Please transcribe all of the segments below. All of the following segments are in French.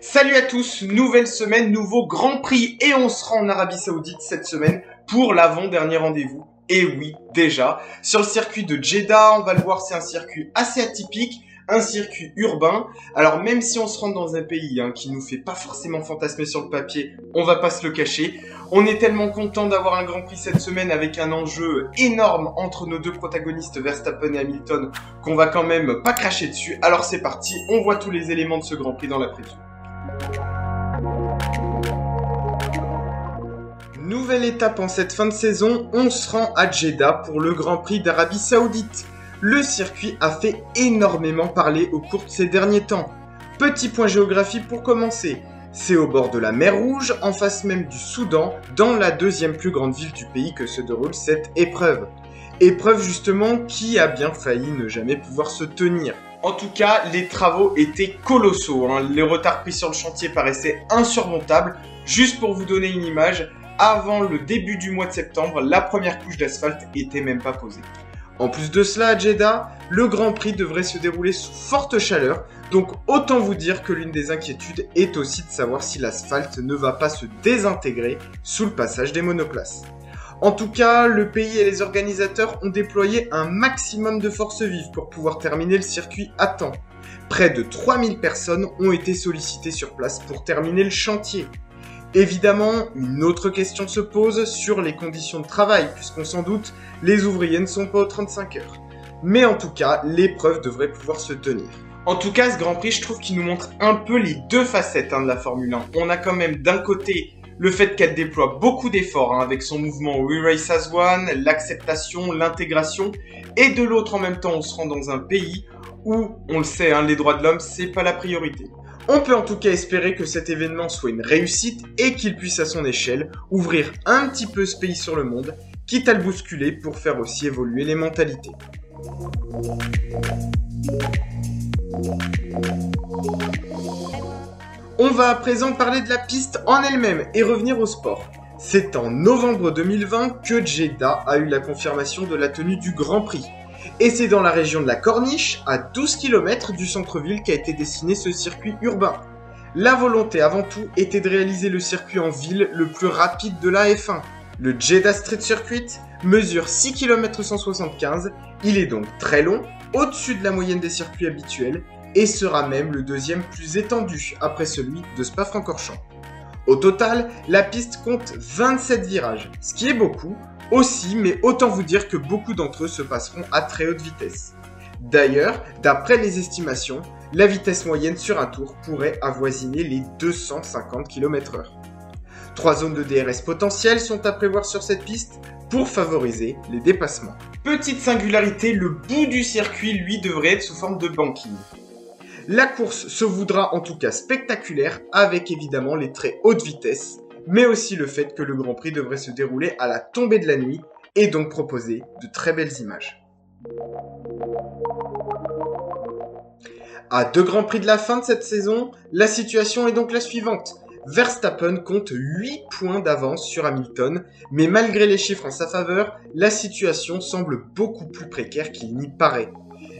Salut à tous, nouvelle semaine, nouveau Grand Prix et on se rend en Arabie Saoudite cette semaine pour l'avant-dernier rendez-vous. Et oui, déjà, sur le circuit de Jeddah, on va le voir, c'est un circuit assez atypique, un circuit urbain. Alors même si on se rend dans un pays qui nous fait pas forcément fantasmer sur le papier, on va pas se le cacher. On est tellement content d'avoir un Grand Prix cette semaine avec un enjeu énorme entre nos deux protagonistes Verstappen et Hamilton qu'on va quand même pas cracher dessus. Alors c'est parti, on voit tous les éléments de ce Grand Prix dans la preview. Nouvelle étape en cette fin de saison, on se rend à Jeddah pour le Grand Prix d'Arabie Saoudite. Le circuit a fait énormément parler au cours de ces derniers temps. Petit point géographique pour commencer, c'est au bord de la mer Rouge, en face même du Soudan, dans la deuxième plus grande ville du pays que se déroule cette épreuve. Épreuve justement qui a bien failli ne jamais pouvoir se tenir. En tout cas, les travaux étaient colossaux, Les retards pris sur le chantier paraissaient insurmontables. Juste pour vous donner une image, avant le début du mois de septembre, la première couche d'asphalte était même pas posée. En plus de cela, à Jeddah, le Grand Prix devrait se dérouler sous forte chaleur, donc autant vous dire que l'une des inquiétudes est aussi de savoir si l'asphalte ne va pas se désintégrer sous le passage des monoplaces. En tout cas, le pays et les organisateurs ont déployé un maximum de force vive pour pouvoir terminer le circuit à temps. Près de 3000 personnes ont été sollicitées sur place pour terminer le chantier. Évidemment, une autre question se pose sur les conditions de travail, puisqu'on s'en doute, les ouvriers ne sont pas aux 35 heures. Mais en tout cas, l'épreuve devrait pouvoir se tenir. En tout cas, ce Grand Prix, je trouve qu'il nous montre un peu les deux facettes de la Formule 1. On a quand même d'un côté le fait qu'elle déploie beaucoup d'efforts avec son mouvement We Race as One, l'acceptation, l'intégration, et de l'autre en même temps, on se rend dans un pays où, on le sait, les droits de l'homme, c'est pas la priorité. On peut en tout cas espérer que cet événement soit une réussite et qu'il puisse à son échelle ouvrir un petit peu ce pays sur le monde, quitte à le bousculer pour faire aussi évoluer les mentalités. On va à présent parler de la piste en elle-même et revenir au sport. C'est en novembre 2020 que Jeddah a eu la confirmation de la tenue du Grand Prix. Et c'est dans la région de la Corniche, à 12 km du centre-ville, qu'a été dessiné ce circuit urbain. La volonté avant tout était de réaliser le circuit en ville le plus rapide de la F1. Le Jeddah Street Circuit mesure 6 km 175, il est donc très long, au-dessus de la moyenne des circuits habituels, et sera même le deuxième plus étendu après celui de Spa-Francorchamps. Au total, la piste compte 27 virages, ce qui est beaucoup, aussi, mais autant vous dire que beaucoup d'entre eux se passeront à très haute vitesse. D'ailleurs, d'après les estimations, la vitesse moyenne sur un tour pourrait avoisiner les 250 km/h. 3 zones de DRS potentielles sont à prévoir sur cette piste pour favoriser les dépassements. Petite singularité, le bout du circuit, lui, devrait être sous forme de banking. La course se voudra en tout cas spectaculaire, avec évidemment les très hautes vitesses, mais aussi le fait que le Grand Prix devrait se dérouler à la tombée de la nuit et donc proposer de très belles images. À 2 Grands Prix de la fin de cette saison, la situation est donc la suivante. Verstappen compte 8 points d'avance sur Hamilton, mais malgré les chiffres en sa faveur, la situation semble beaucoup plus précaire qu'il n'y paraît.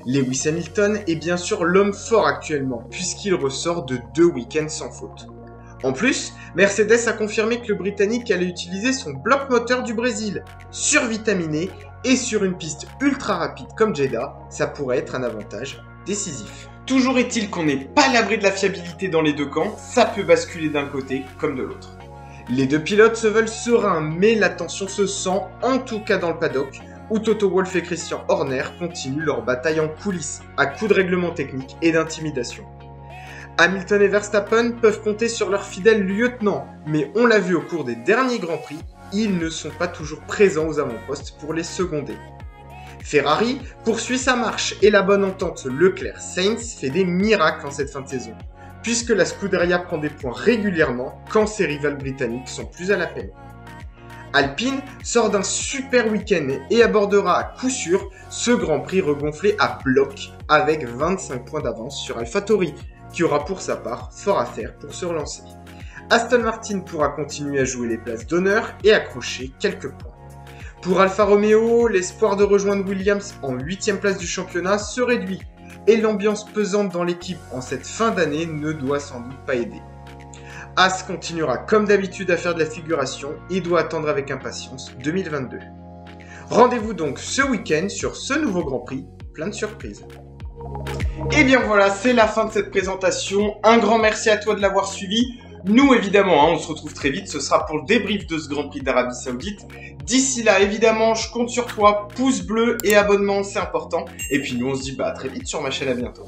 Lewis Hamilton est bien sûr l'homme fort actuellement, puisqu'il ressort de 2 week-ends sans faute. En plus, Mercedes a confirmé que le Britannique allait utiliser son bloc moteur du Brésil, survitaminé, et sur une piste ultra rapide comme Jeddah, ça pourrait être un avantage décisif. Toujours est-il qu'on n'est pas à l'abri de la fiabilité dans les deux camps, ça peut basculer d'un côté comme de l'autre. Les deux pilotes se veulent sereins, mais la tension se sent, en tout cas dans le paddock, où Toto Wolff et Christian Horner continuent leur bataille en coulisses, à coups de règlements techniques et d'intimidation. Hamilton et Verstappen peuvent compter sur leurs fidèles lieutenants, mais on l'a vu au cours des derniers Grands Prix, ils ne sont pas toujours présents aux avant-postes pour les seconder. Ferrari poursuit sa marche et la bonne entente Leclerc-Sainz fait des miracles en cette fin de saison, puisque la Scuderia prend des points régulièrement quand ses rivales britanniques sont plus à la peine. Alpine sort d'un super week-end et abordera à coup sûr ce Grand Prix regonflé à bloc avec 25 points d'avance sur AlphaTauri, qui aura pour sa part fort à faire pour se relancer. Aston Martin pourra continuer à jouer les places d'honneur et accrocher quelques points. Pour Alfa Romeo, l'espoir de rejoindre Williams en 8e place du championnat se réduit, et l'ambiance pesante dans l'équipe en cette fin d'année ne doit sans doute pas aider. As continuera comme d'habitude à faire de la figuration et doit attendre avec impatience 2022. Rendez-vous donc ce week-end sur ce nouveau Grand Prix, plein de surprises. Et bien voilà, c'est la fin de cette présentation. Un grand merci à toi de l'avoir suivi. Nous, évidemment, on se retrouve très vite. Ce sera pour le débrief de ce Grand Prix d'Arabie Saoudite. D'ici là, évidemment, je compte sur toi. Pouce bleu et abonnement, c'est important. Et puis nous, on se dit à très vite sur ma chaîne. À bientôt.